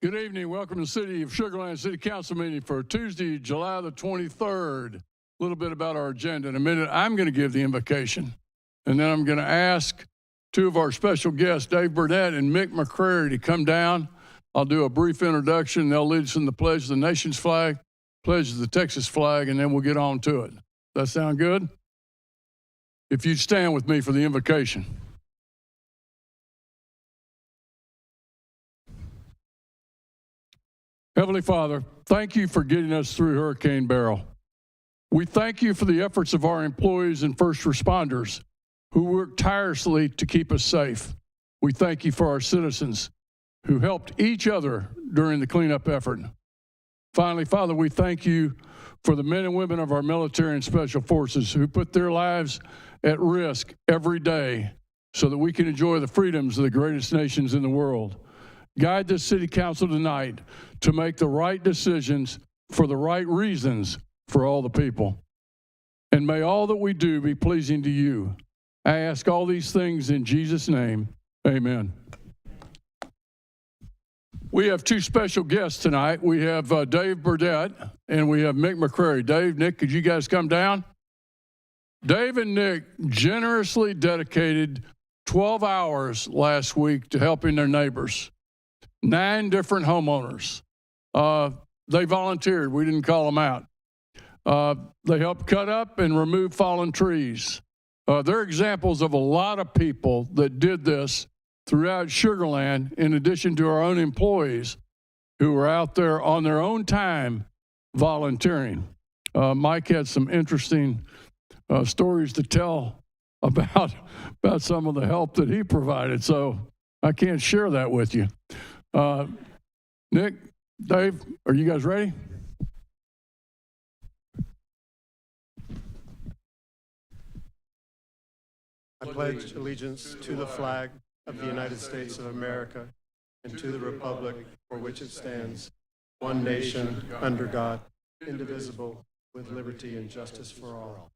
Good evening. Welcome to the City of Sugar Land City Council meeting for Tuesday, July the 23rd. A little bit about our agenda. In a minute, I'm going to give the invocation, and then I'm going to ask two of our special guests, Dave Burdett and Mick McCrary, to come down. I'll do a brief introduction. They'll lead us in the Pledge of the Nation's flag, Pledge of the Texas flag, and then we'll get on to it. Does that sound good? If you'd stand with me for the invocation. Heavenly Father, thank you for getting us through Hurricane Beryl. We thank you for the efforts of our employees and first responders who work tirelessly to keep us safe. We thank you for our citizens who helped each other during the cleanup effort. Finally, Father, we thank you for the men and women of our military and special forces who put their lives at risk every day so that we can enjoy the freedoms of the greatest nations in the world. Guide this city council tonight to make the right decisions for the right reasons for all the people. And may all that we do be pleasing to you. I ask all these things in Jesus' name. Amen. We have two special guests tonight. We have Dave Burdett and we have Mick McCrary. Dave, Nick, could you guys come down? Dave and Nick generously dedicated 12 hours last week to helping their neighbors. 9 different homeowners. They volunteered. We didn't call them out. They helped cut up and remove fallen trees. They're examples of a lot of people that did this throughout Sugar Land, in addition to our own employees who were out there on their own time volunteering. Mike had some interesting stories to tell about some of the help that he provided, so I can't share that with you. Nick, Dave, are you guys ready? I pledge allegiance to the flag of the United States of America and to the republic for which it stands, one nation, under God, indivisible, with liberty and justice for all.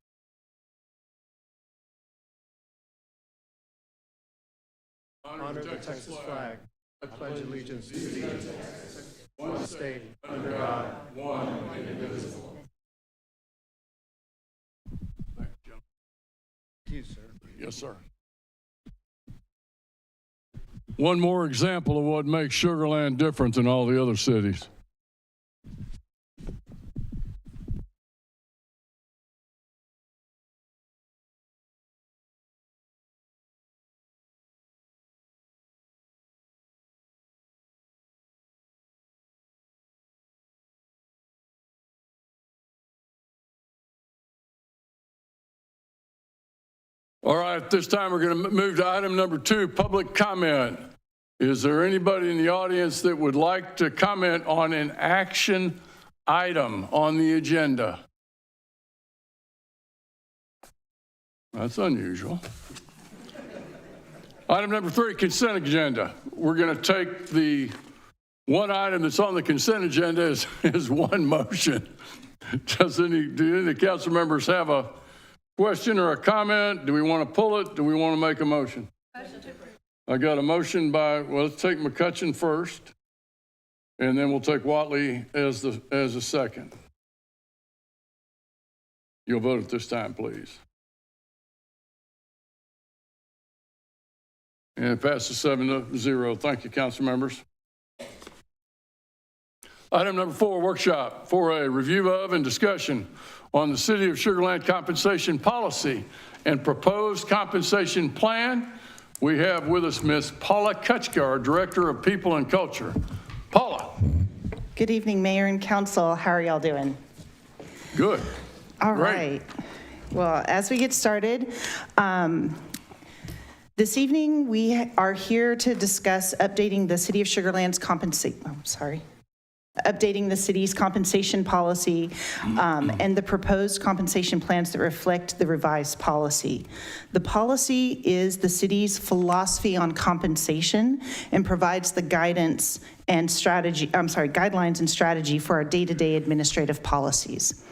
Honor the Texas flag. I pledge allegiance to the United States, one state, under God, one and indivisible. Thank you, sir. Yes, sir. One more example of what makes Sugar Land different than all the other cities. All right, at this time, we're going to move to item number 2, public comment. Is there anybody in the audience that would like to comment on an action item on the agenda? That's unusual. Item number 3, consent agenda. We're going to take the one item that's on the consent agenda as one motion. Do any of the council members have a question or a comment? Do we want to pull it? Do we want to make a motion? I got a motion by, well, let's take McCutcheon first, and then we'll take Watley as a second. You'll vote at this time, please. And it passes 7-0. Thank you, council members. Item number 4, workshop. 4A, review of and discussion on the City of Sugar Land compensation policy and proposed compensation plan. We have with us Ms. Paula Kutchka, our Director of People and Culture. Paula. Good evening, Mayor and Council. How are y'all doing? Good. All Great. right. Well, as we get started, this evening we are here to discuss updating the City of Sugar Land's updating the city's compensation policy and the proposed compensation plans that reflect the revised policy. The policy is the city's philosophy on compensation and provides the guidance and guidelines and strategy for our day-to-day administrative policies.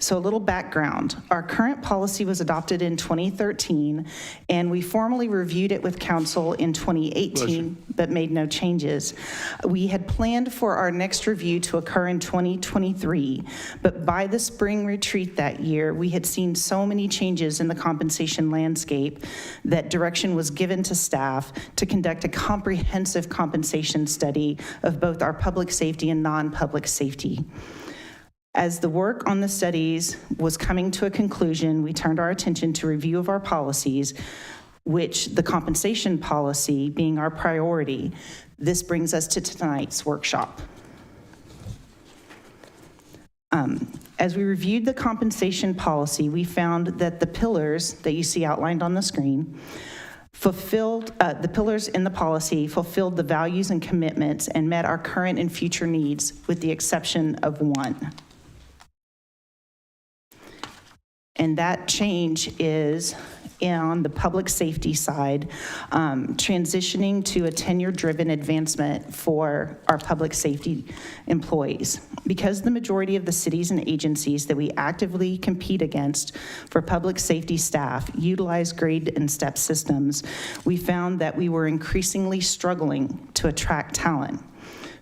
So a little background. Our current policy was adopted in 2013, and we formally reviewed it with council in 2018, but made no changes. We had planned for our next review to occur in 2023, but by the spring retreat that year, we had seen so many changes in the compensation landscape that direction was given to staff to conduct a comprehensive compensation study of both our public safety and non-public safety. As the work on the studies was coming to a conclusion, we turned our attention to review of our policies, which the compensation policy being our priority. This brings us to tonight's workshop. As we reviewed the compensation policy, we found that the pillars that you see outlined on the screen the pillars in the policy fulfilled the values and commitments and met our current and future needs, with the exception of one. And that change is on the public safety side, transitioning to a tenure-driven advancement for our public safety employees. Because the majority of the cities and agencies that we actively compete against for public safety staff utilize grade and step systems, we found that we were increasingly struggling to attract talent.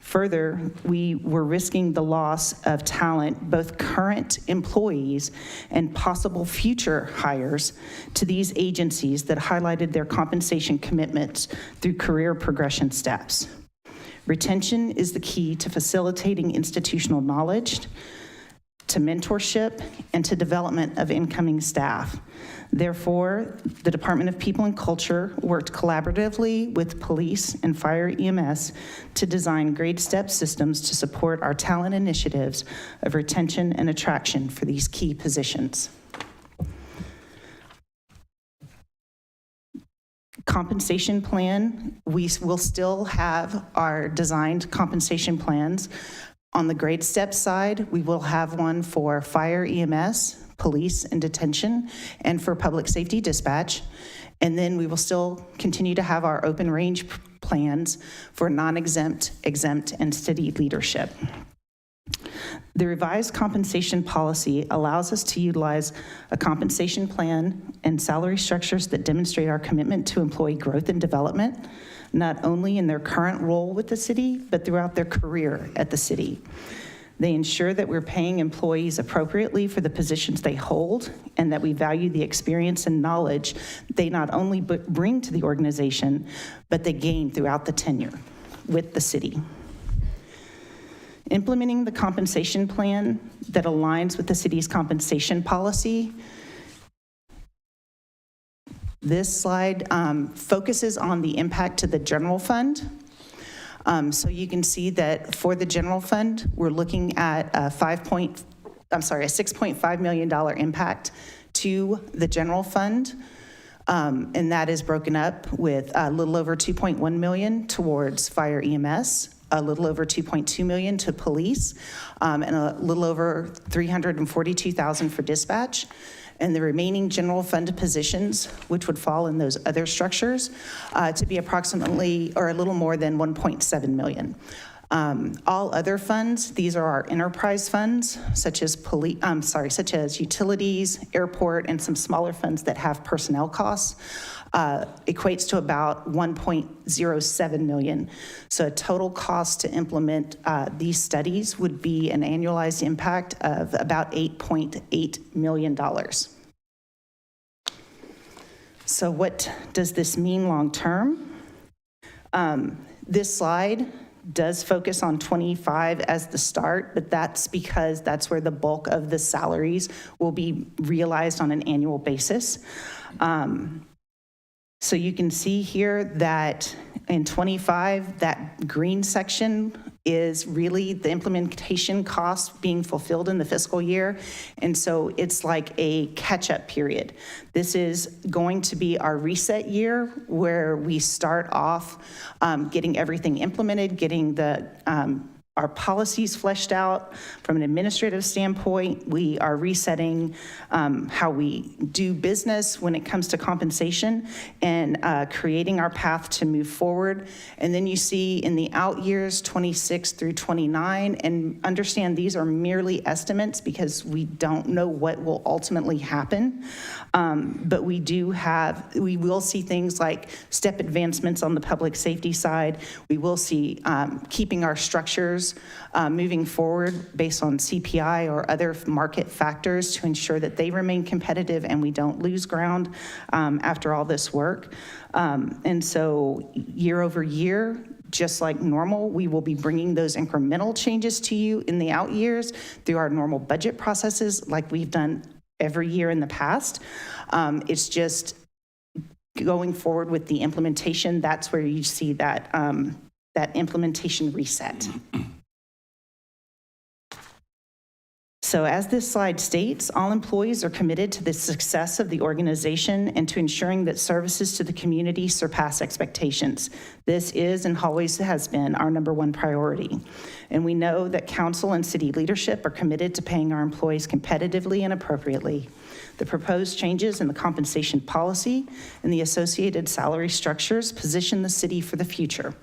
Further, we were risking the loss of talent, both current employees and possible future hires, to these agencies that highlighted their compensation commitments through career progression steps. Retention is the key to facilitating institutional knowledge, to mentorship, and to development of incoming staff. Therefore, the Department of People and Culture worked collaboratively with police and fire EMS to design grade step systems to support our talent initiatives of retention and attraction for these key positions. Compensation plan, we will still have our designed compensation plans. On the grade step side, we will have one for fire EMS, police and detention, and for public safety dispatch. And then we will still continue to have our open range plans for non-exempt, exempt, and city leadership. The revised compensation policy allows us to utilize a compensation plan and salary structures that demonstrate our commitment to employee growth and development, not only in their current role with the city, but throughout their career at the city. They ensure that we're paying employees appropriately for the positions they hold, and that we value the experience and knowledge they not only bring to the organization, but they gain throughout the tenure with the city. Implementing the compensation plan that aligns with the city's compensation policy. This slide focuses on the impact to the general fund. So you can see that for the general fund, we're looking at a $6.5 million impact to the general fund. And that is broken up with a little over 2.1 million towards fire EMS, a little over 2.2 million to police, and a little over 342,000 for dispatch. And the remaining general fund positions, which would fall in those other structures, to be approximately, or a little more than 1.7 million. All other funds, these are our enterprise funds, such as such as utilities, airport, and some smaller funds that have personnel costs, equates to about 1.07 million. So a total cost to implement these studies would be an annualized impact of about $8.8 million. So what does this mean long term? This slide does focus on 25 as the start, but that's because that's where the bulk of the salaries will be realized on an annual basis. So you can see here that in 25, that green section is really the implementation costs being fulfilled in the fiscal year. And so it's like a catch-up period. This is going to be our reset year where we start off getting everything implemented, getting the our policies fleshed out. From an administrative standpoint, we are resetting how we do business when it comes to compensation and creating our path to move forward. And then you see in the out years, 26 through 29, and understand these are merely estimates because we don't know what will ultimately happen. But we will see things like step advancements on the public safety side. We will see keeping our structures moving forward based on CPI or other market factors to ensure that they remain competitive and we don't lose ground after all this work. And so year over year, just like normal, we will be bringing those incremental changes to you in the out years through our normal budget processes like we've done every year in the past. It's just going forward with the implementation. That's where you see that, that implementation reset. So as this slide states, all employees are committed to the success of the organization and to ensuring that services to the community surpass expectations. This is and always has been our #1 priority. And we know that council and city leadership are committed to paying our employees competitively and appropriately. The proposed changes in the compensation policy and the associated salary structures position the city for the future.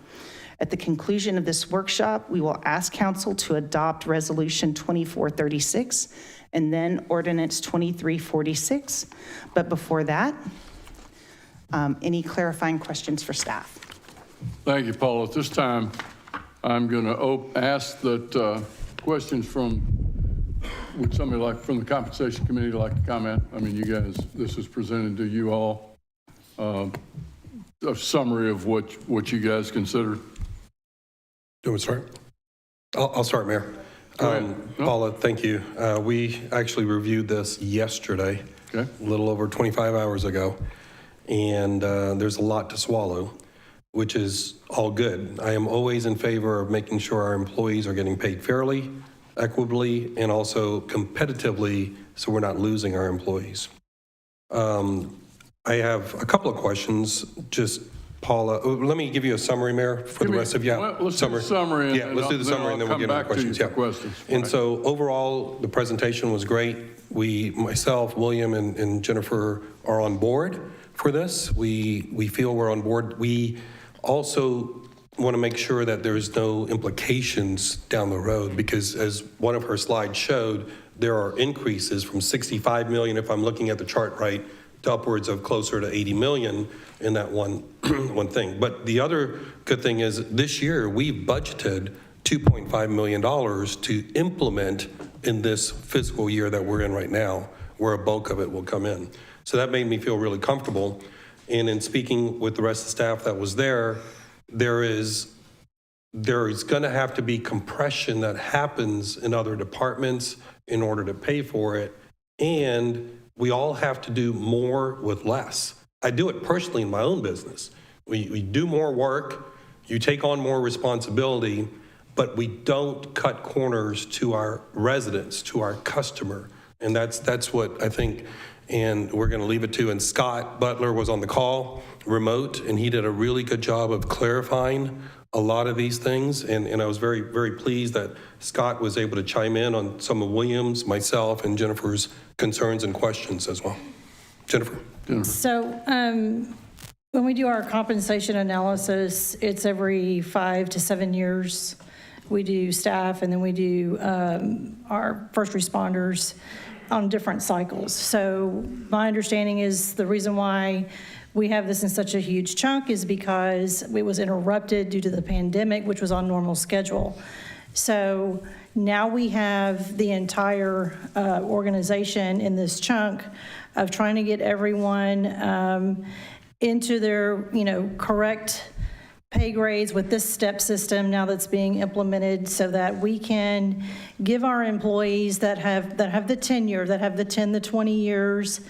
At the conclusion of this workshop, we will ask council to adopt Resolution 2436 and then Ordinance 2346. But before that, any clarifying questions for staff? Thank you, Paula. At this time, I'm going to ask that questions would somebody like from the Compensation Committee like to comment? I mean, you guys, this is presented to you all, a summary of what you guys consider. Do you want to start? I'll start, Mayor. Go ahead. Paula, thank you. We actually reviewed this yesterday, Okay. a little over 25 hours ago, and there's a lot to swallow, which is all good. I am always in favor of making sure our employees are getting paid fairly, equitably, and also competitively so we're not losing our employees. I have a couple of questions, just Paula, let me give you a summary, Mayor, for the rest of you. Let's do the summary. Yeah, let's do the summary and then we'll get into questions. Yeah. Questions. And so overall, the presentation was great. Myself, William, and Jennifer are on board for this. We feel we're on board. We also want to make sure that there's no implications down the road because as one of her slides showed, there are increases from 65 million, if I'm looking at the chart right, to upwards of closer to 80 million in that one thing. But the other good thing is this year we've budgeted $2.5 million to implement in this fiscal year that we're in right now, where a bulk of it will come in. So that made me feel really comfortable. And in speaking with the rest of the staff that was there is going to have to be compression that happens in other departments in order to pay for it. And we all have to do more with less. I do it personally in my own business. We do more work, you take on more responsibility, but we don't cut corners to our residents, to our customer. And that's what I think, and we're gonna leave it to, and Scott Butler was on the call, remote, and he did a really good job of clarifying a lot of these things. And I was very, very pleased that Scott was able to chime in on some of William's, myself, and Jennifer's concerns and questions as well. Jennifer. So when we do our compensation analysis, it's every 5 to 7 years. We do staff and then we do our first responders on different cycles. So my understanding is the reason why we have this in such a huge chunk is because it was interrupted due to the pandemic, which was on normal schedule. So now we have the entire organization in this chunk of trying to get everyone into their, correct pay grades with this step system now that's being implemented so that we can give our employees that have the tenure, that have the 10 to 20 years,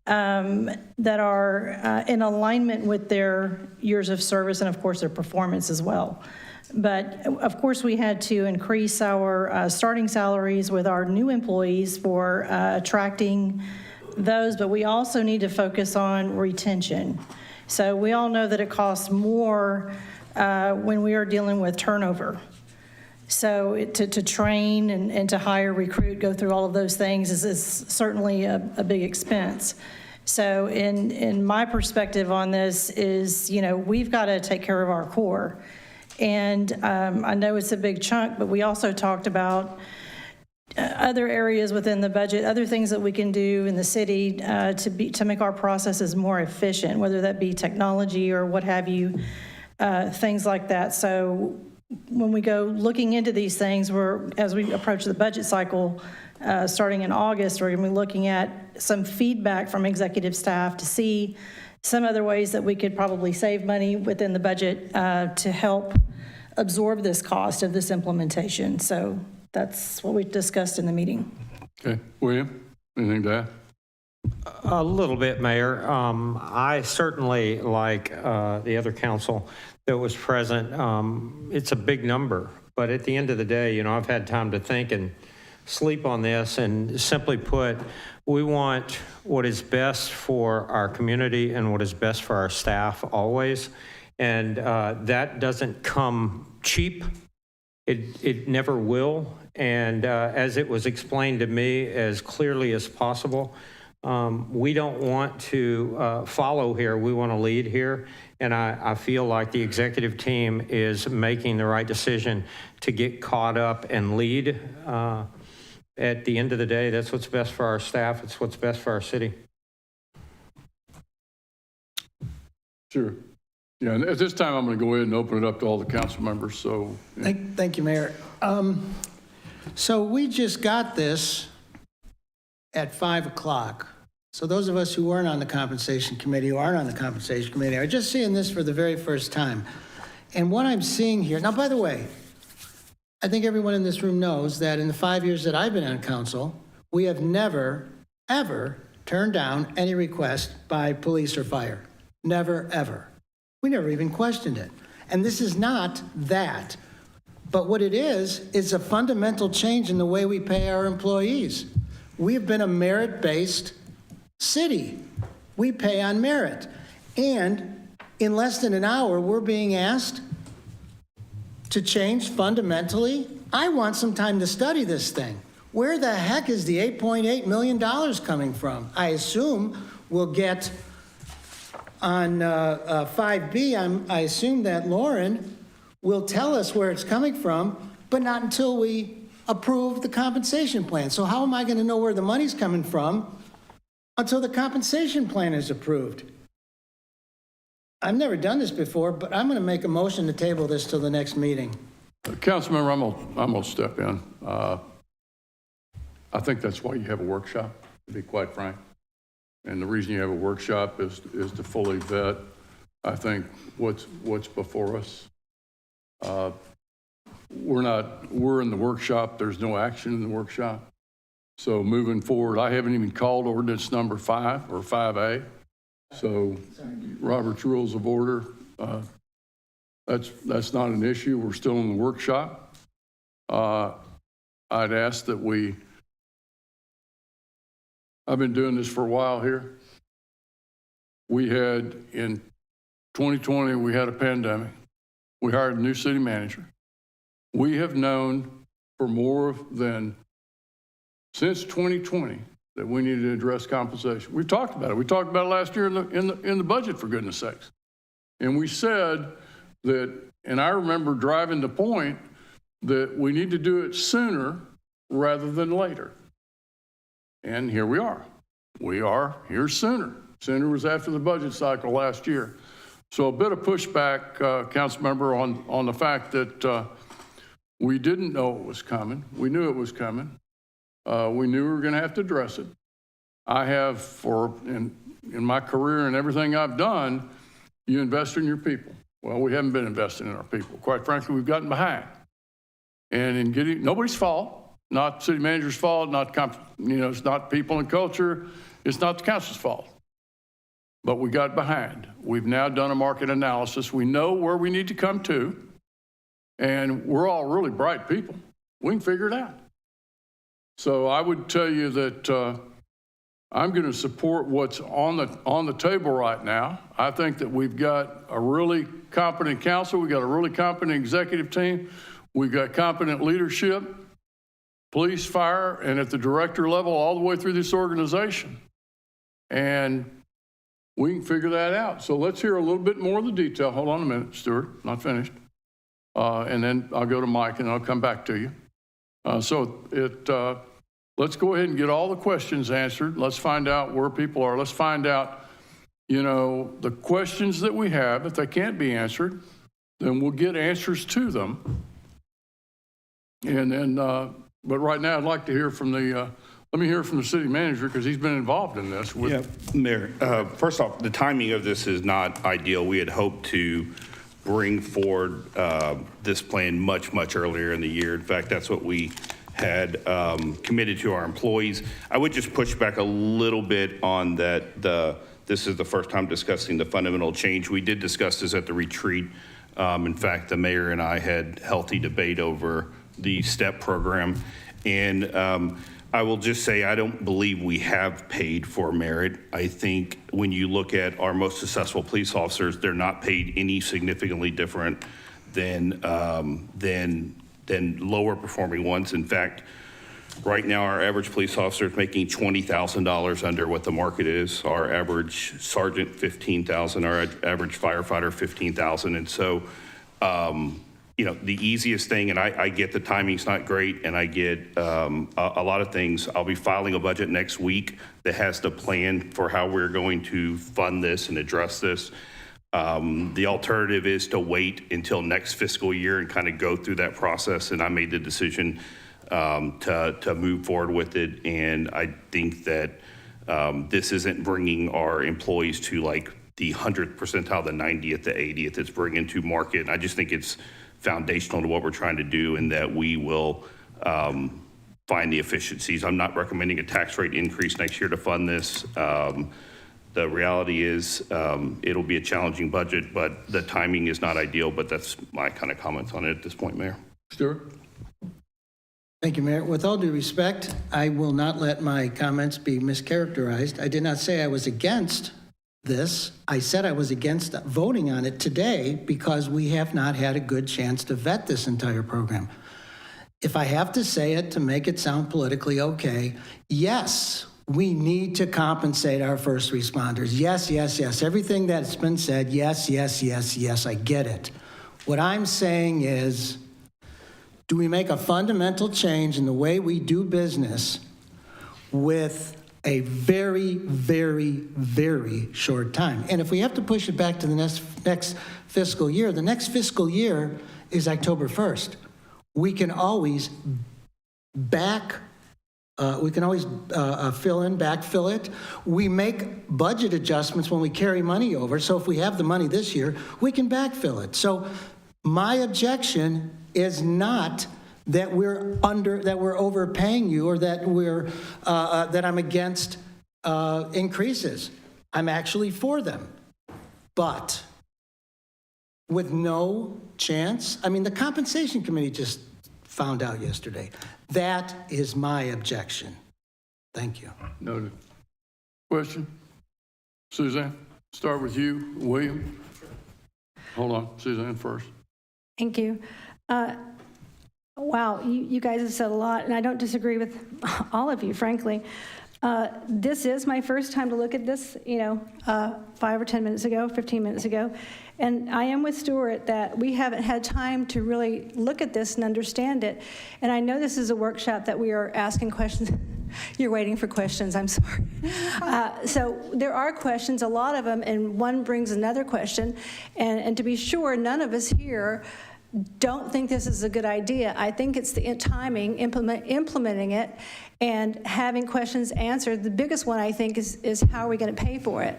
that are in alignment with their years of service and of course their performance as well. But of course we had to increase our starting salaries with our new employees for attracting those, but we also need to focus on retention. So we all know that it costs more when we are dealing with turnover. So to train and to hire, recruit, go through all of those things is certainly a big expense. So in my perspective on this is, we've got to take care of our core. And I know it's a big chunk, but we also talked about other areas within the budget, other things that we can do in the city to make our processes more efficient, whether that be technology or what have you, things like that. So when we go looking into these things, as we approach the budget cycle, starting in August, we're going to be looking at some feedback from executive staff to see some other ways that we could probably save money within the budget to help absorb this cost of this implementation. So that's what we discussed in the meeting. Okay, William, anything to add? A little bit, Mayor. I certainly, like the other council that was present, it's a big number. But at the end of the day, I've had time to think and sleep on this, and simply put, we want what is best for our community and what is best for our staff always. And that doesn't come cheap. It never will. And as it was explained to me as clearly as possible, we don't want to follow here. We want to lead here. And I feel like the executive team is making the right decision to get caught up and lead. At the end of the day, that's what's best for our staff. It's what's best for our city. Sure. Yeah, and at this time, I'm going to go ahead and open it up to all the council members, so. Thank you, Mayor. So we just got this at 5 o'clock. So those of us who weren't on the compensation committee, who aren't on the compensation committee, are just seeing this for the very first time. And what I'm seeing here, now, by the way, I think everyone in this room knows that in the 5 years that I've been on council, we have never, ever turned down any request by police or fire. Never, ever. We never even questioned it. And this is not that. But what it is a fundamental change in the way we pay our employees. We've been a merit-based city. We pay on merit. And in less than an hour, we're being asked to change fundamentally. I want some time to study this thing. Where the heck is the $8.8 million coming from? I assume we'll get on 5B, I assume that Lauren will tell us where it's coming from, but not until we approve the compensation plan. So how am I going to know where the money's coming from until the compensation plan is approved? I've never done this before, but I'm going to make a motion to table this till the next meeting. Councilmember, I'm going to step in. I think that's why you have a workshop, to be quite frank. And the reason you have a workshop is to fully vet, I think, what's before us. We're in the workshop. There's no action in the workshop. So moving forward, I haven't even called ordinance number 5 or 5A. So Robert's Rules of Order, that's not an issue. We're still in the workshop. I'd ask that I've been doing this for a while here. We had, in 2020, we had a pandemic. We hired a new city manager. We have known for more than, since 2020, that we needed to address compensation. We talked about it. We talked about it last year in the budget, for goodness sakes. And we said that, and I remember driving the point that we need to do it sooner rather than later. And here we are. We are here sooner. Sooner was after the budget cycle last year. So a bit of pushback, council member, on the fact that we didn't know it was coming. We knew it was coming. We knew we were going to have to address it. I have, in my career and everything I've done, you invest in your people. Well, we haven't been investing in our people. Quite frankly, we've gotten behind. And in getting, nobody's fault. Not city manager's fault, it's not people and culture, it's not the council's fault. But we got behind. We've now done a market analysis. We know where we need to come to, and we're all really bright people. We can figure it out. So I would tell you that I'm going to support what's on the table right now. I think that we've got a really competent council. We've got a really competent executive team. We've got competent leadership, police, fire, and at the director level, all the way through this organization. And we can figure that out. So let's hear a little bit more of the detail. Hold on a minute, Stuart, not finished. And then I'll go to Mike and I'll come back to you. Let's go ahead and get all the questions answered. Let's find out where people are. Let's find out, the questions that we have. If they can't be answered, then we'll get answers to them. And then, but right now I'd like to hear from let me hear from the city manager because he's been involved in this. Yeah, Mayor, first off, the timing of this is not ideal. We had hoped to bring forward this plan much, much earlier in the year. In fact, that's what we had committed to our employees. I would just push back a little bit on that. This is the first time discussing the fundamental change. We did discuss this at the retreat. In fact, the mayor and I had healthy debate over the STEP program. And I will just say, I don't believe we have paid for merit. I think when you look at our most successful police officers, they're not paid any significantly different than lower performing ones. In fact, right now, our average police officer is making $20,000 under what the market is. Our average sergeant, $15,000. Our average firefighter, $15,000. And so, the easiest thing, and I get the timing's not great, and I get a lot of things. I'll be filing a budget next week that has the plan for how we're going to fund this and address this. The alternative is to wait until next fiscal year and kind of go through that process. And I made the decision to move forward with it. And I think that this isn't bringing our employees to like the 100th percentile, the 90th, the 80th. It's bringing to market. And I just think it's foundational to what we're trying to do, and that we will find the efficiencies. I'm not recommending a tax rate increase next year to fund this. The reality is it'll be a challenging budget, but the timing is not ideal. But that's my kind of comments on it at this point, Mayor. Stuart? Thank you, Mayor. With all due respect, I will not let my comments be mischaracterized. I did not say I was against this. I said I was against voting on it today because we have not had a good chance to vet this entire program. If I have to say it to make it sound politically okay, yes, we need to compensate our first responders. Yes, yes, yes. Everything that's been said, yes, yes, yes, yes, I get it. What I'm saying is, do we make a fundamental change in the way we do business with a very, very, very short time? And if we have to push it back to the next fiscal year, the next fiscal year is October 1st. We can always backfill it. We make budget adjustments when we carry money over. So if we have the money this year, we can backfill it. So my objection is not that we're overpaying you, or that that I'm against increases. I'm actually for them. But with no chance, I mean, the compensation committee just found out yesterday. That is my objection. Thank you. Noted. Question? Suzanne, start with you. William? Hold on, Suzanne first. Thank you. Wow, you guys have said a lot, and I don't disagree with all of you, frankly. This is my first time to look at this, 5 or 10 minutes ago, 15 minutes ago. And I am with Stuart that we haven't had time to really look at this and understand it. And I know this is a workshop that we are asking questions. You're waiting for questions, I'm sorry. So there are questions, a lot of them, and one brings another question. And to be sure, none of us here don't think this is a good idea. I think it's the timing, implementing it, and having questions answered. The biggest one, I think, is how are we going to pay for it?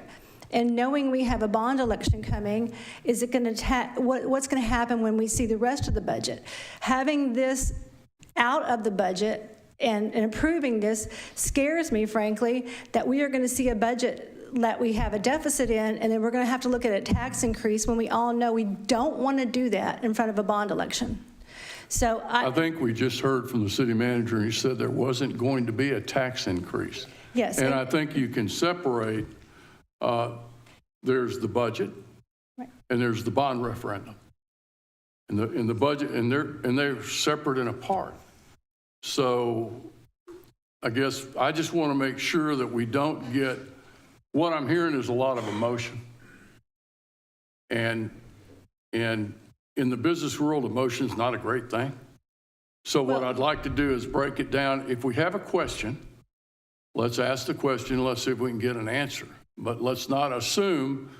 And knowing we have a bond election coming, is it going to what's going to happen when we see the rest of the budget? Having this out of the budget and approving this scares me, frankly, that we are going to see a budget that we have a deficit in, and then we're going to have to look at a tax increase when we all know we don't want to do that in front of a bond election. So I think we just heard from the city manager, and he said there wasn't going to be a tax increase. Yes. And I think you can separate, there's the budget, right, and there's the bond referendum. in the budget, and they're separate and apart. So I guess I just want to make sure that we don't get, what I'm hearing is a lot of emotion. And in the business world, emotion is not a great thing. So what I'd like to do is break it down. If we have a question, let's ask the question, let's see if we can get an answer. But let's not assume,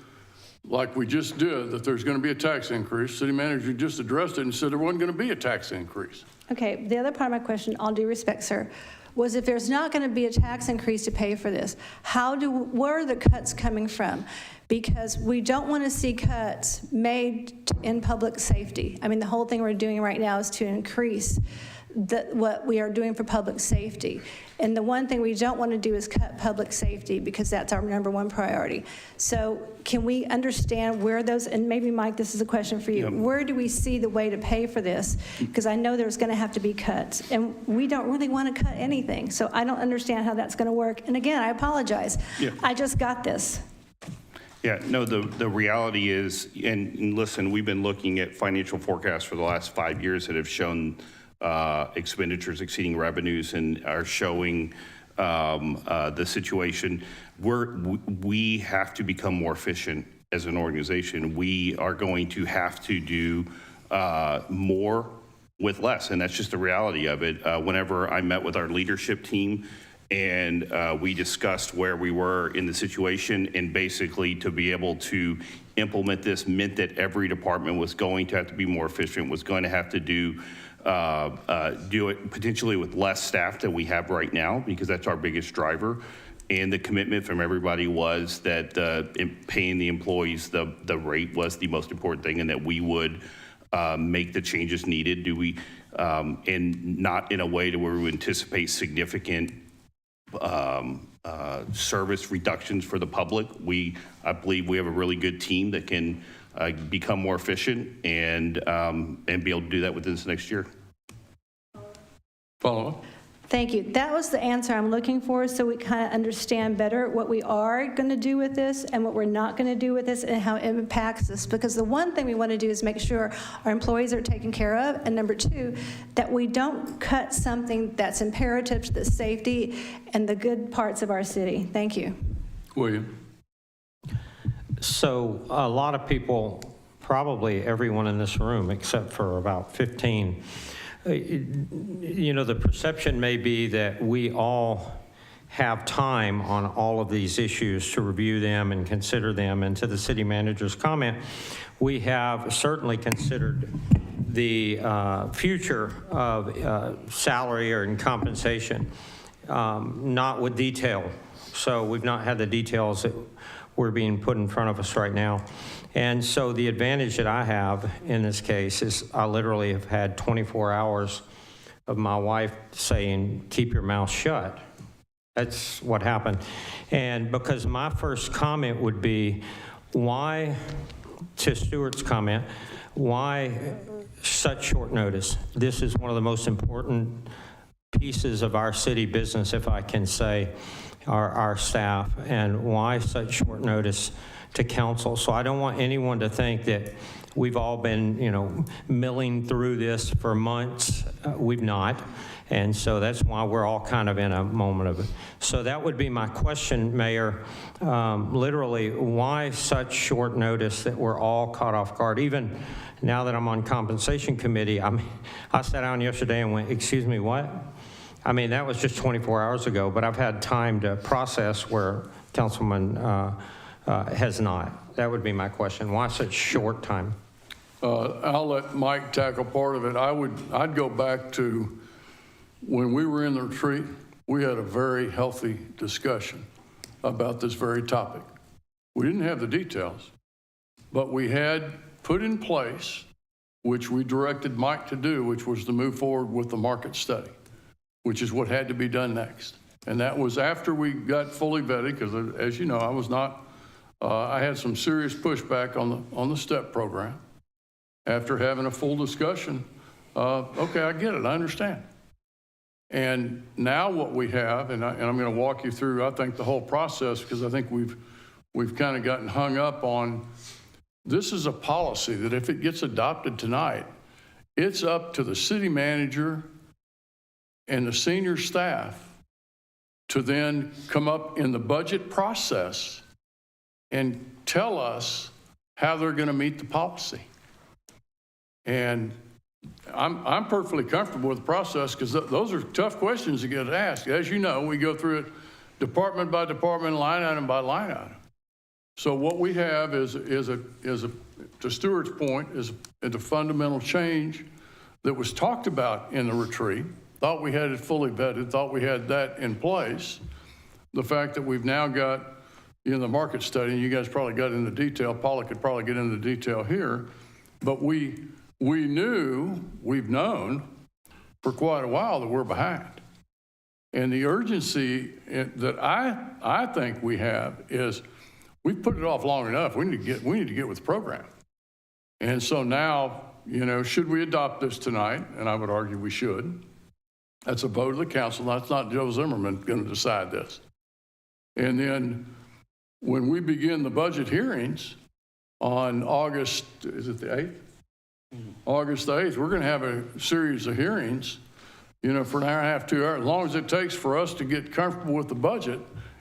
like we just did, that there's going to be a tax increase. City manager just addressed it and said there wasn't going to be a tax increase. Okay, the other part of my question, all due respect, sir, was if there's not going to be a tax increase to pay for this, where are the cuts coming from? Because we don't want to see cuts made in public safety. I mean, the whole thing we're doing right now is to increase what we are doing for public safety. And the one thing we don't want to do is cut public safety, because that's our number one priority. So can we understand where those, and maybe Mike, this is a question for you, where do we see the way to pay for this? Because I know there's going to have to be cuts, and we don't really want to cut anything. So I don't understand how that's going to work. And again, I apologize. I just got this. Yeah, no, the reality is, and listen, we've been looking at financial forecasts for the last 5 years that have shown expenditures exceeding revenues and are showing the situation. We have to become more efficient as an organization. We are going to have to do more with less, and that's just the reality of it. Whenever I met with our leadership team, and we discussed where we were in the situation, and basically to be able to implement this meant that every department was going to have to be more efficient, was going to have to do it potentially with less staff than we have right now, because that's our biggest driver. And the commitment from everybody was that paying the employees the rate was the most important thing, and that we would make the changes needed. And not in a way to where we anticipate significant service reductions for the public. I believe we have a really good team that can become more efficient and be able to do that within this next year. Follow up? Thank you. That was the answer I'm looking for, so we kind of understand better what we are going to do with this and what we're not going to do with this and how it impacts us. Because the one thing we want to do is make sure our employees are taken care of, and number two, that we don't cut something that's imperative to the safety and the good parts of our city. Thank you. William? So a lot of people, probably everyone in this room, except for about 15, the perception may be that we all have time on all of these issues to review them and consider them. And to the city manager's comment, we have certainly considered the future of salary or compensation, not with detail. So we've not had the details that were being put in front of us right now. And so the advantage that I have in this case is I literally have had 24 hours of my wife saying, keep your mouth shut. That's what happened. And because my first comment would be, why, to Stuart's comment, why such short notice? This is one of the most important pieces of our city business, if I can say, our staff, and why such short notice to council. So I don't want anyone to think that we've all been, milling through this for months. We've not. And so that's why we're all kind of in a moment of it. So that would be my question, Mayor. Literally, why such short notice that we're all caught off guard? Even now that I'm on compensation committee, I sat down yesterday and went, excuse me, what? I mean, that was just 24 hours ago, but I've had time to process where Councilman has not. That would be my question. Why such short time? I'll let Mike tackle part of it. I'd go back to when we were in the retreat. We had a very healthy discussion about this very topic. We didn't have the details, but we had put in place, which we directed Mike to do, which was to move forward with the market study, which is what had to be done next. And that was after we got fully vetted, because as you know, I had some serious pushback on the STEP program. After having a full discussion, okay, I get it, I understand. And now what we have, and I'm going to walk you through, I think, the whole process, because I think we've kind of gotten hung up on, this is a policy that if it gets adopted tonight, it's up to the city manager and the senior staff to then come up in the budget process and tell us how they're going to meet the policy. And I'm perfectly comfortable with the process because those are tough questions to get asked. As you know, we go through it department by department, line item by line item. So what we have is to Stuart's point, is a fundamental change that was talked about in the retreat. Thought we had it fully vetted, thought we had that in place. The fact that we've now got, the market study, and you guys probably got into detail, Paula could probably get into detail here, but we've known for quite a while that we're behind. And the urgency that I think we have is we've put it off long enough. We need to get with the program. And so now, should we adopt this tonight? And I would argue we should. That's a vote of the council. That's not Joe Zimmerman going to decide this. And then when we begin the budget hearings on August, is it the 8th? August 8th, we're going to have a series of hearings, for an hour and a half, 2 hours, as long as it takes for us to get comfortable with the budget.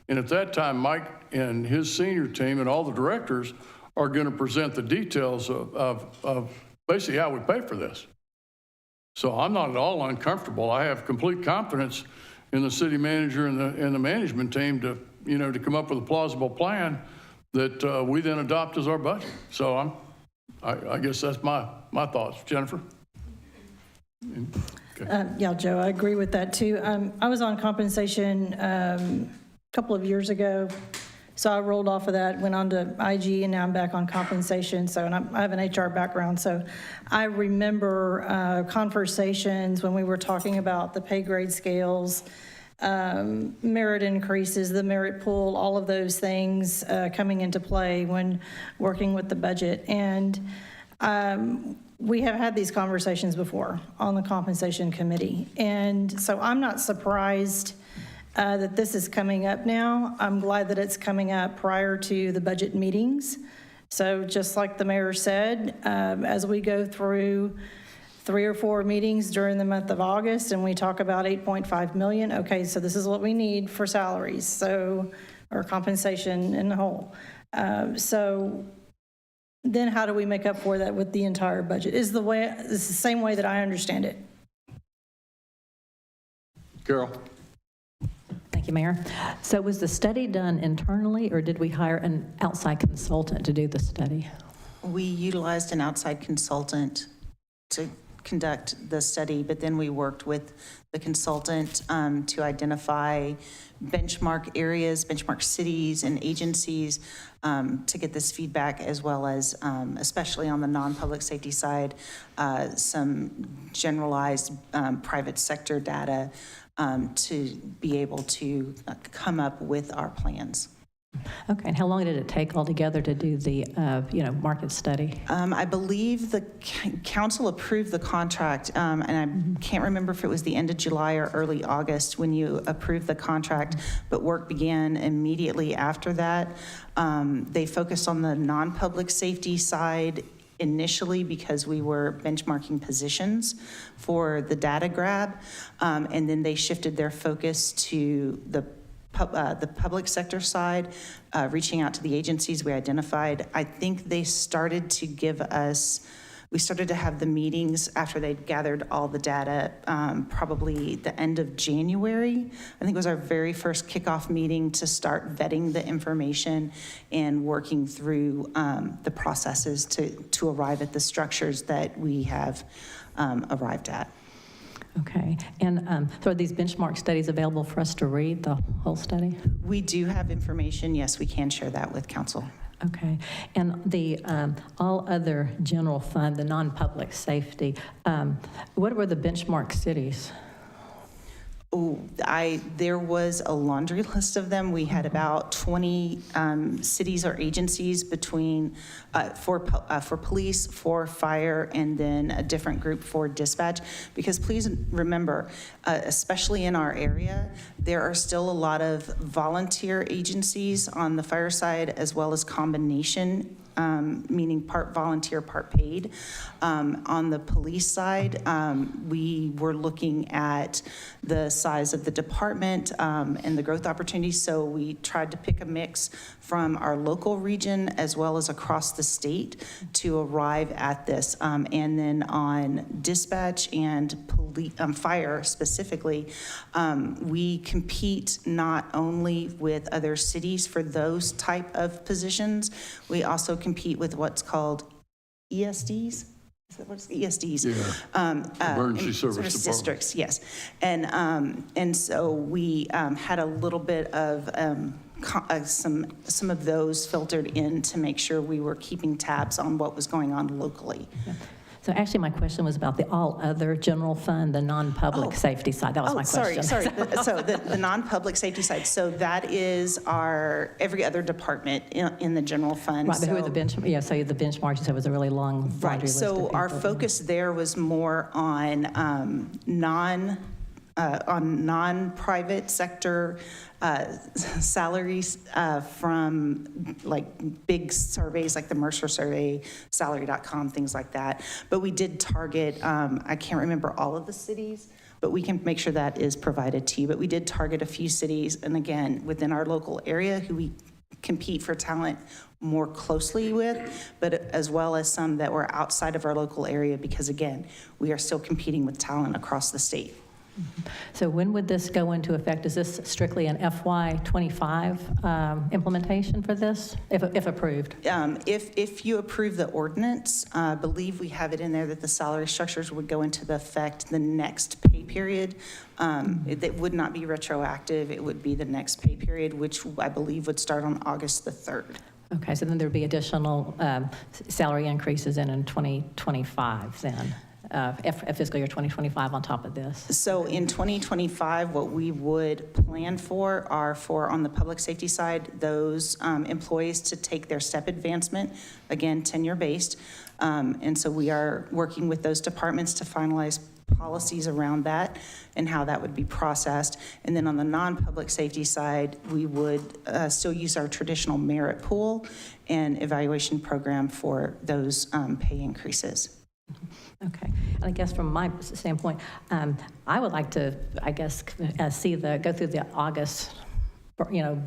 And at that time, Mike and his senior team and all the directors are going to present the details of basically how we pay for this. So I'm not at all uncomfortable. I have complete confidence in the city manager and the management team to come up with a plausible plan that we then adopt as our budget. So I guess that's my thoughts. Jennifer? Okay. Yeah, Joe, I agree with that too. I was on compensation a couple of years ago. So I rolled off of that, went on to IG, and now I'm back on compensation. So, and I have an HR background. So I remember conversations when we were talking about the pay grade scales, merit increases, the merit pool, all of those things coming into play when working with the budget. And we have had these conversations before on the compensation committee. And so I'm not surprised that this is coming up now. I'm glad that it's coming up prior to the budget meetings. So just like the mayor said, as we go through 3 or 4 meetings during the month of August and we talk about 8.5 million, okay, so this is what we need for salaries, so, or compensation in the whole. So then how do we make up for that with the entire budget? It's the same way that I understand it. Carol? Thank you, Mayor. So was the study done internally, or did we hire an outside consultant to do the study? We utilized an outside consultant to conduct the study, but then we worked with the consultant to identify benchmark areas, benchmark cities and agencies to get this feedback, as well as, especially on the non-public safety side, some generalized private sector data to be able to come up with our plans. Okay, and how long did it take altogether to do the, market study? I believe the council approved the contract, and I can't remember if it was the end of July or early August when you approved the contract, but work began immediately after that. They focused on the non-public safety side initially because we were benchmarking positions for the data grab, and then they shifted their focus to the public sector side, reaching out to the agencies we identified. I think they started to give us, we started to have the meetings after they'd gathered all the data, probably the end of January. I think it was our very first kickoff meeting to start vetting the information and working through the processes to arrive at the structures that we have arrived at. Okay, and so are these benchmark studies available for us to read, the whole study? We do have information. Yes, we can share that with council. Okay, and the all other general fund, the non-public safety, what were the benchmark cities? Oh, there was a laundry list of them. We had about 20 cities or agencies between, for police, for fire, and then a different group for dispatch. Because please remember, especially in our area, there are still a lot of volunteer agencies on the fire side, as well as combination meaning part volunteer, part paid. On the police side, we were looking at the size of the department and the growth opportunities, so we tried to pick a mix from our local region as well as across the state to arrive at this. And then on dispatch and fire specifically, we compete not only with other cities for those type of positions, we also compete with what's called ESDs. Is that what it's ESDs? Yeah. Emergency Service Department. Districts, yes. And so we had a little bit of some of those filtered in to make sure we were keeping tabs on what was going on locally. So actually, my question was about the all other general fund, the non-public safety side. That was my question. Sorry. So the non-public safety side, so that is our, every other department in the general fund. Right, but who are So- the so the benchmarks, you said was a really long laundry Right, list of so our people. focus there was more on non-private sector salaries from like big surveys like the Mercer survey, salary.com, things like that. But we did target, I can't remember all of the cities, but we can make sure that is provided to you. But we did target a few cities, and again, within our local area who we compete for talent more closely with, but as well as some that were outside of our local area, because again, we are still competing with talent across the state. So when would this go into effect? Is this strictly an FY25 implementation for this, if approved? If you approve the ordinance, I believe we have it in there that the salary structures would go into the effect the next pay period. It would not be retroactive. It would be the next pay period, which I believe would start on August the 3rd. Okay, so then there'd be additional salary increases in 2025 then, fiscal year 2025 on top of this. So in 2025, what we would plan for are on the public safety side, those employees to take their step advancement, again, tenure-based. And so we are working with those departments to finalize policies around that and how that would be processed. And then on the non-public safety side, we would still use our traditional merit pool and evaluation program for those pay increases. Okay, and I guess from my standpoint, I would like to, I guess, go through the August,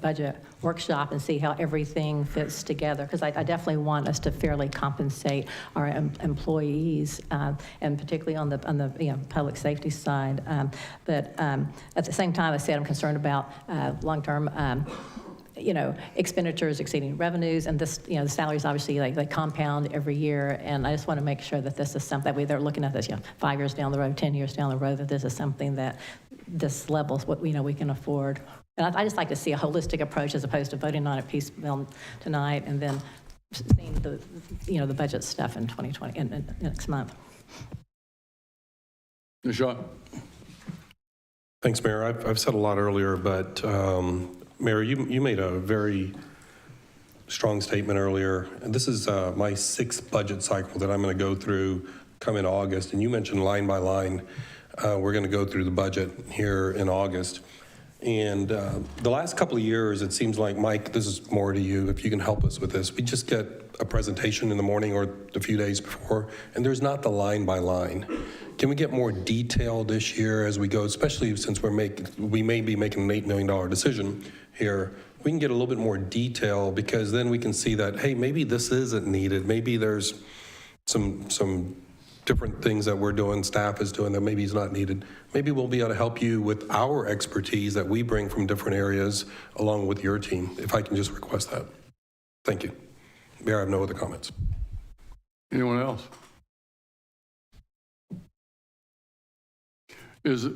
budget workshop and see how everything fits together, because I definitely want us to fairly compensate our employees, and particularly on the public safety side. But at the same time, I said I'm concerned about long-term expenditures exceeding revenues, and this, the salaries obviously they compound every year, and I just want to make sure that this is something that they're looking at this, 5 years down the road, 10 years down the road, that this is something that this level is what we can afford. And I just like to see a holistic approach as opposed to voting on it piecemeal tonight and then seeing the budget stuff in 2020 in next month. Nishat? Thanks, Mayor. I've said a lot earlier, but Mayor, you made a very strong statement earlier. And this is my 6th budget cycle that I'm going to go through come in August. And you mentioned line by line, we're going to go through the budget here in August. And the last couple of years, it seems like, Mike, this is more to you, if you can help us with this. We just get a presentation in the morning or a few days before, and there's not the line by line. Can we get more detail this year as we go, especially since we may be making an $8 million decision here? We can get a little bit more detail, because then we can see that, hey, maybe this isn't needed. Maybe there's some different things that we're doing, staff is doing, that maybe is not needed. Maybe we'll be able to help you with our expertise that we bring from different areas along with your team, if I can just request that. Thank you. Mayor, I have no other comments. Anyone else? Is it,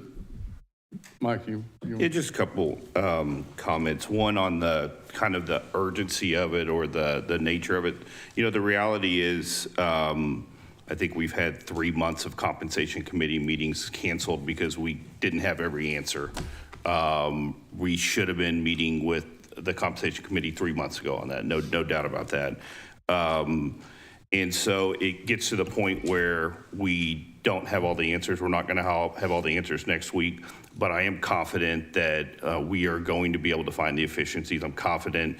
Mike, you Yeah, just a couple comments. One on the kind of the urgency of it or the nature of it. The reality is, I think we've had 3 months of compensation committee meetings canceled because we didn't have every answer. We should have been meeting with the compensation committee 3 months ago on that, no doubt about that. And so it gets to the point where we don't have all the answers. We're not going to have all the answers next week, but I am confident that we are going to be able to find the efficiencies. I'm confident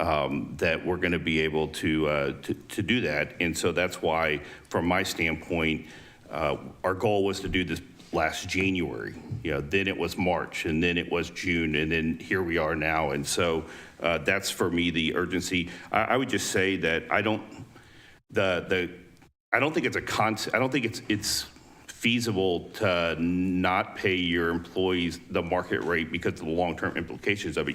that we're going to be able to do that. And so that's why, from my standpoint, our goal was to do this last January. Then it was March, and then it was June, and then here we are now. And so that's for me the urgency. I would just say that I don't think it's a concept. I don't think it's feasible to not pay your employees the market rate because of the long-term implications of it.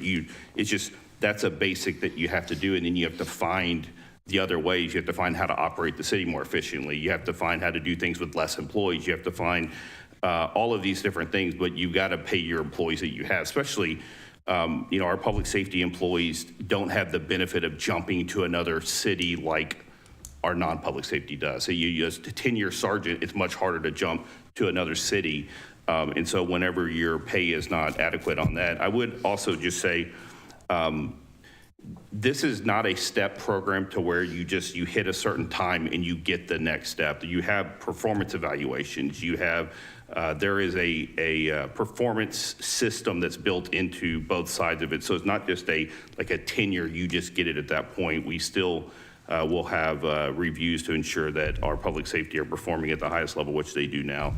It's just, that's a basic that you have to do, and then you have to find the other ways. You have to find how to operate the city more efficiently. You have to find how to do things with less employees. You have to find all of these different things, but you've got to pay your employees that you have, especially, our public safety employees don't have the benefit of jumping to another city like our non-public safety does. So you as a 10-year sergeant, it's much harder to jump to another city. And so whenever your pay is not adequate on that, I would also just say, this is not a step program to where you hit a certain time and you get the next step. You have performance evaluations. You have, there is a performance system that's built into both sides of it. So it's not just like a tenure, you just get it at that point. We still will have reviews to ensure that our public safety are performing at the highest level, which they do now.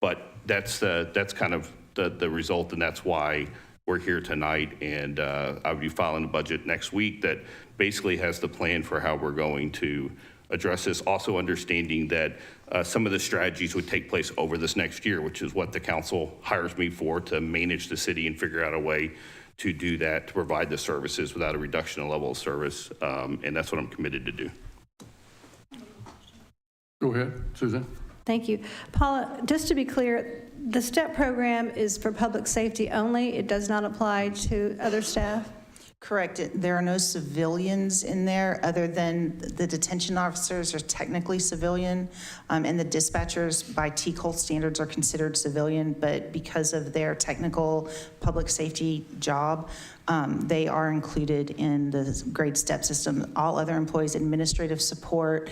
But that's kind of the result, and that's why we're here tonight. And I'll be filing a budget next week that basically has the plan for how we're going to address this, also understanding that some of the strategies would take place over this next year, which is what the council hires me for, to manage the city and figure out a way to do that, to provide the services without a reduction in level of service. And that's what I'm committed to do. Go ahead, Susan. Thank you. Paula, just to be clear, the STEP program is for public safety only. It does not apply to other staff? Correct. There are no civilians in there other than the detention officers are technically civilian, and the dispatchers by TCOL standards are considered civilian, but because of their technical public safety job, they are included in the grade STEP system. All other employees, administrative support,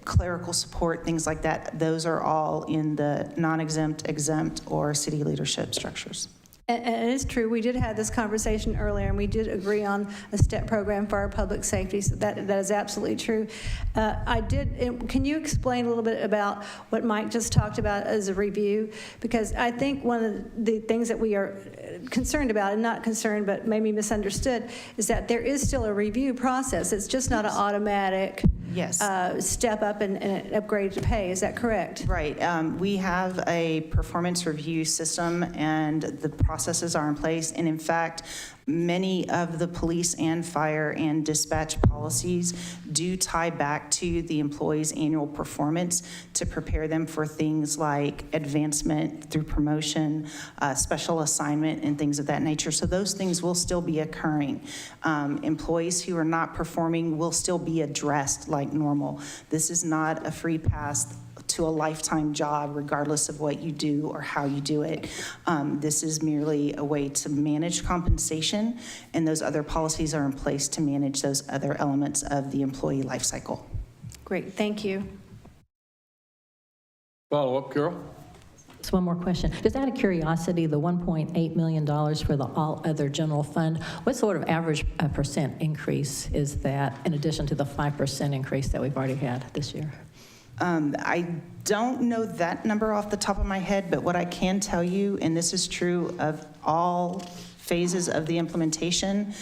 clerical support, things like that, those are all in the non-exempt, exempt, or city leadership structures. And it is true, we did have this conversation earlier, and we did agree on a STEP program for our public safety, so that is absolutely true. Can you explain a little bit about what Mike just talked about as a review? Because I think one of the things that we are concerned about, and not concerned, but maybe misunderstood, is that there is still a review process. It's just not an automatic step up and upgrade to pay. Is that correct? Right. We have a performance review system, and the processes are in place. And in fact, many of the police and fire and dispatch policies do tie back to the employee's annual performance to prepare them for things like advancement through promotion, special assignment, and things of that nature. So those things will still be occurring. Employees who are not performing will still be addressed like normal. This is not a free pass to a lifetime job, regardless of what you do or how you do it. This is merely a way to manage compensation, and those other policies are in place to manage those other elements of the employee life cycle. Great, thank you. Follow up, Carol? So one more question. Just out of curiosity, the $1.8 million for the all other general fund, what sort of average percent increase is that in addition to the 5% increase that we've already had this year? I don't know that number off the top of my head, but what I can tell you, and this is true of all phases of the implementation,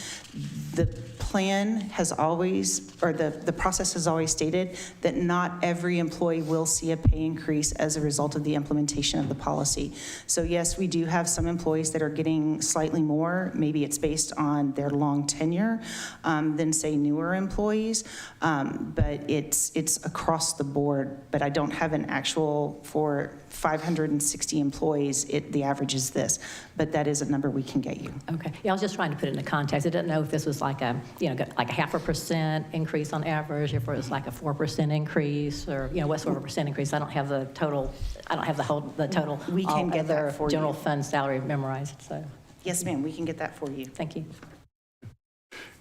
the plan has always, or the process has always stated that not every employee will see a pay increase as a result of the implementation of the policy. So yes, we do have some employees that are getting slightly more. Maybe it's based on their long tenure than say newer employees, but it's across the board. But I don't have an actual for 560 employees, the average is this, but that is a number we can get you. Okay. Yeah, I was just trying to put it into context. I didn't know if this was like a, like a 0.5% increase on average, if it was like a 4% increase, or, what sort of percent increase. I don't have the total, the total. We can get that for you. General fund salary memorized, so. Yes, ma'am, we can get that for you. Thank you.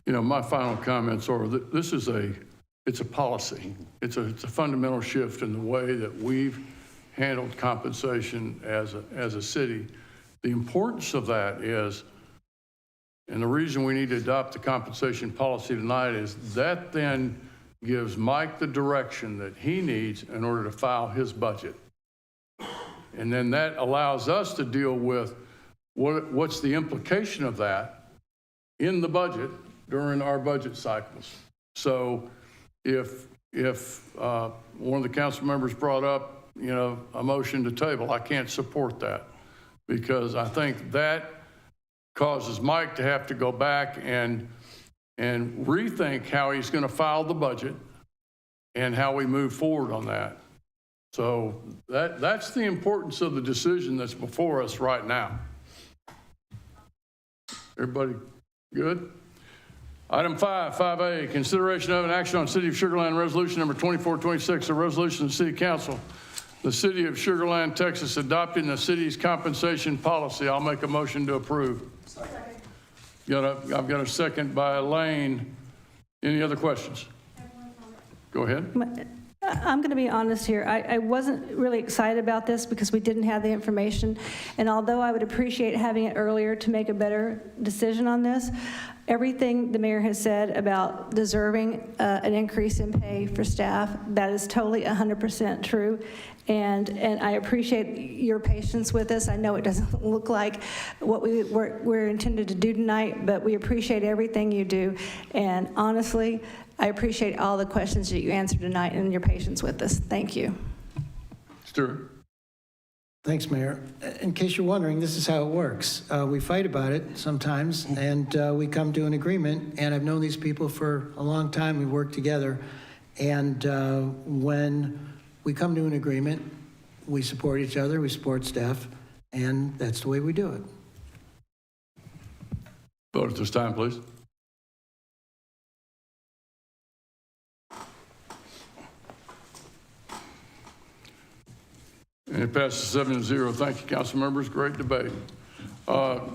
My final comments are that this is it's a policy. It's a fundamental shift in the way that we've handled compensation as a city. The importance of that is And the reason we need to adopt the compensation policy tonight is that then gives Mike the direction that he needs in order to file his budget. And then that allows us to deal with what's the implication of that in the budget during our budget cycles. So if one of the council members brought up, you know, a motion to table, I can't support that because I think that causes Mike to have to go back and rethink how he's going to file the budget and how we move forward on that. So that's the importance of the decision that's before us right now. Everybody good? Item 5A, consideration of an action on City of Sugar Land Resolution Number 2426, a resolution of the City Council, the City of Sugar Land, Texas, adopting the city's compensation policy. I'll make a motion to approve. I've got a second by Elaine. Any other questions? Go ahead. I'm going to be honest here. I wasn't really excited about this because we didn't have the information. And although I would appreciate having it earlier to make a better decision on this, everything the mayor has said about deserving an increase in pay for staff, that is totally 100% true. And I appreciate your patience with us. I know it doesn't look like what we're intended to do tonight, but we appreciate everything you do. And honestly, I appreciate all the questions that you answered tonight and your patience with us. Thank you. Stuart. Thanks, Mayor. In case you're wondering, this is how it works. We fight about it sometimes, and we come to an agreement. And I've known these people for a long time. We've worked together. And when we come to an agreement, we support each other, we support staff, and that's the way we do it. Vote at this time, please. And it passes 7-0. Thank you, council members. Great debate.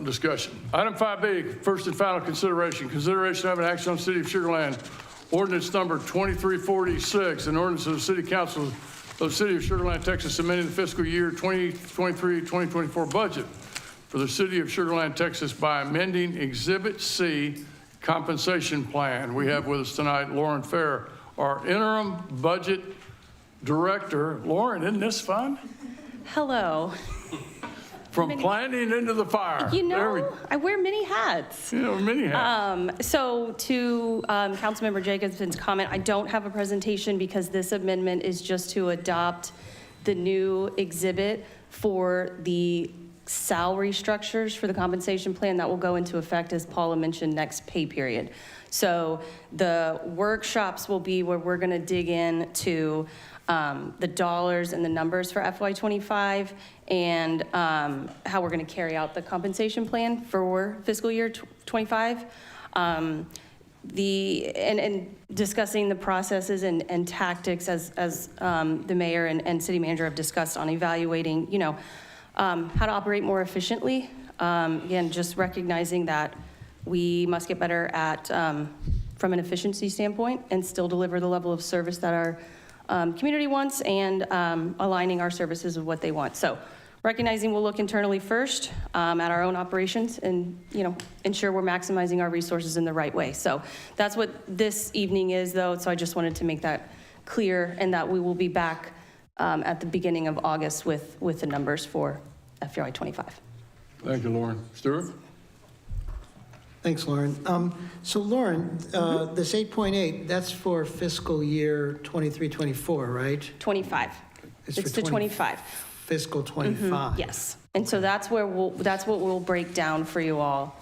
Discussion. Item 5B, first and final consideration. Consideration of an action on City of Sugar Land ordinance number 2346, an ordinance of the City Council of the City of Sugar Land, Texas, amending the fiscal year 2023-2024 budget for the City of Sugar Land, Texas by amending Exhibit C compensation plan. We have with us tonight Lauren Fair, our interim budget director. Lauren, isn't this fun? Hello. From planning into the fire. You know, I wear many hats. You know, many hats. So to Councilmember Jacobson's comment, I don't have a presentation because this amendment is just to adopt the new exhibit for the salary structures for the compensation plan that will go into effect, as Paula mentioned, next pay period. So the workshops will be where we're going to dig into the dollars and the numbers for FY25 and how we're going to carry out the compensation plan for fiscal year 25. And discussing the processes and tactics as the mayor and city manager have discussed on evaluating, you know, how to operate more efficiently. Again, just recognizing that we must get better at, from an efficiency standpoint, and still deliver the level of service that our community wants, and aligning our services with what they want. So recognizing we'll look internally first at our own operations and, you know, ensure we're maximizing our resources in the right way. So that's what this evening is, though. So I just wanted to make that clear, and that we will be back at the beginning of August with the numbers for FY25. Thank you, Lauren. Stuart? Thanks, Lauren. So Lauren, this 8.8, that's for fiscal year 23-24, right? 25. It's for to 25. Fiscal 25. Yes. And so that's where that's what we'll break down for you all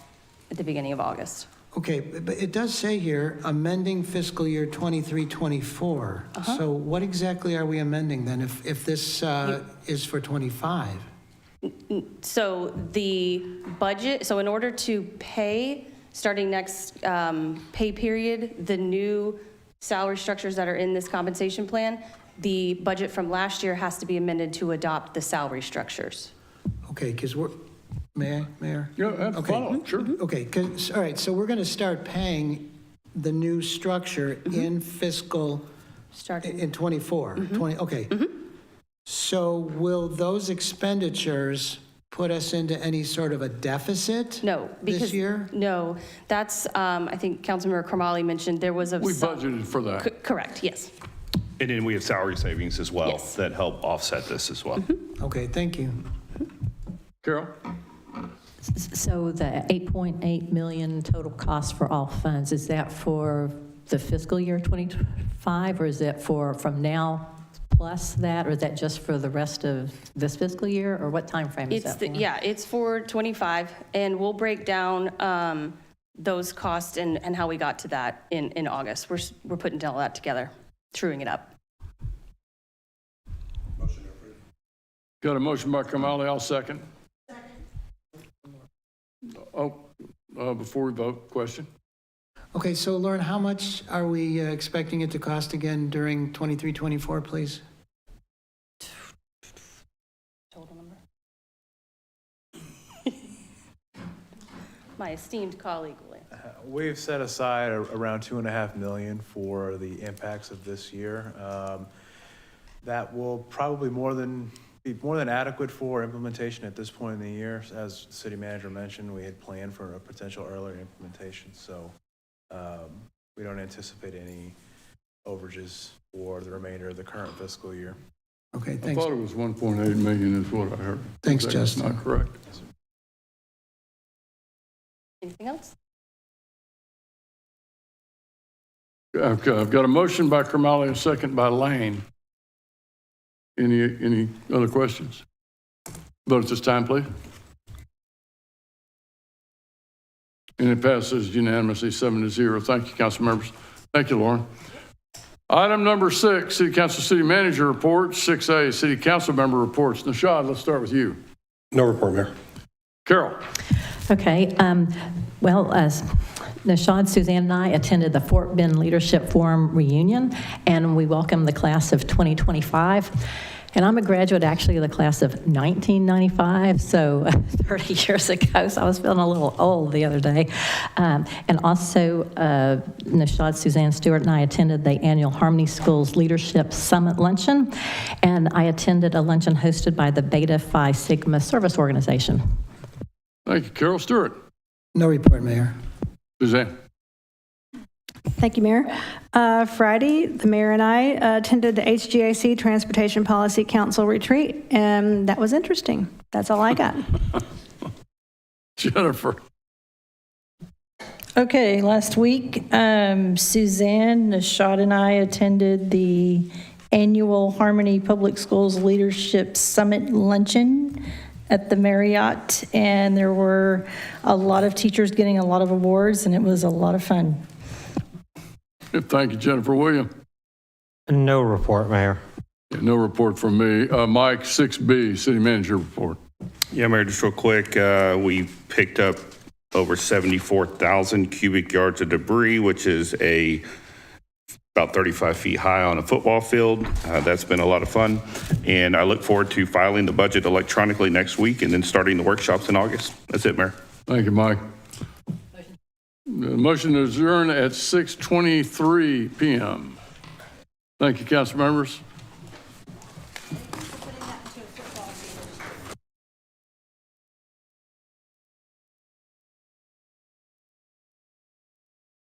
at the beginning of August. Okay, but it does say here, amending fiscal year 23-24. So what exactly are we amending then, if this is for 25? So the budget, so in order to pay, starting next pay period, the new salary structures that are in this compensation plan, the budget from last year has to be amended to adopt the salary structures. Okay, because Mayor? Yeah, have Okay. follow. Sure. Okay, all right, so we're going to start paying the new structure in fiscal, Starting, in 24, 20, okay. So will those expenditures put us into any sort of a deficit No, because. this year? No, that's, I think Councilmember Karmali mentioned there was a. We budgeted for that. Correct, yes. And then we have salary savings as well Yes. that help offset this as well. Okay, thank you. Carol? So the 8.8 million total cost for all funds, is that for the fiscal year 2025, or is that for from now plus that, or is that just for the rest of this fiscal year, or what time frame is It's, that for? yeah, it's for 25, and we'll break down those costs and how we got to that in August. We're putting all that together, truing it up. Got a motion by Kamali, I'll second. Oh, before we vote, question? Okay, so Lauren, how much are we expecting it to cost again during 23, 24, please? Total number. My esteemed colleague, William. We've set aside around $2.5 million for the impacts of this year. That will probably be more than adequate for implementation at this point in the year. As the city manager mentioned, we had planned for a potential earlier implementation, so we don't anticipate any overages for the remainder of the current fiscal year. Okay, I thanks. thought it was 1.8 million is what I heard. Thanks, That's Justin. not correct. Anything else? I've got a motion by Kamali, a second by Lane. Any other questions? Vote at this time, please. And it passes unanimously 7-0. Thank you, council members. Thank you, Lauren. Item number 6, City Council City Manager Report. 6A, City Council Member Reports. Nashad, let's start with you. No report, Mayor. Carol. Okay, well, as Nashad, Suzanne, and I attended the Fort Bend Leadership Forum reunion, and we welcomed the class of 2025. And I'm a graduate, actually, of the class of 1995, so 30 years ago, so I was feeling a little old the other day. And also, Nashad, Suzanne Stewart, and I attended the annual Harmony Schools Leadership Summit Luncheon, and I attended a luncheon hosted by the Beta Phi Sigma Service Organization. Thank you, Carol. Stewart. No report, Mayor. Suzanne. Thank you, Mayor. Friday, the mayor and I attended the HGAC Transportation Policy Council retreat, and that was interesting. That's all I got. Jennifer. Okay, last week, Suzanne, Nashad, and I attended the annual Harmony Public Schools Leadership Summit Luncheon at the Marriott, and there were a lot of teachers getting a lot of awards, and it was a lot of fun. Thank you, Jennifer. William. No report, Mayor. Yeah, no report from me. Mike, 6B, City Manager Report. Yeah, Mayor, just real quick, we picked up over 74,000 cubic yards of debris, which is about 35 feet high on a football field. That's been a lot of fun. And I look forward to filing the budget electronically next week and then starting the workshops in August. That's it, Mayor. Thank you, Mike. Motion to adjourn at 6:23 p.m. Thank you, council members.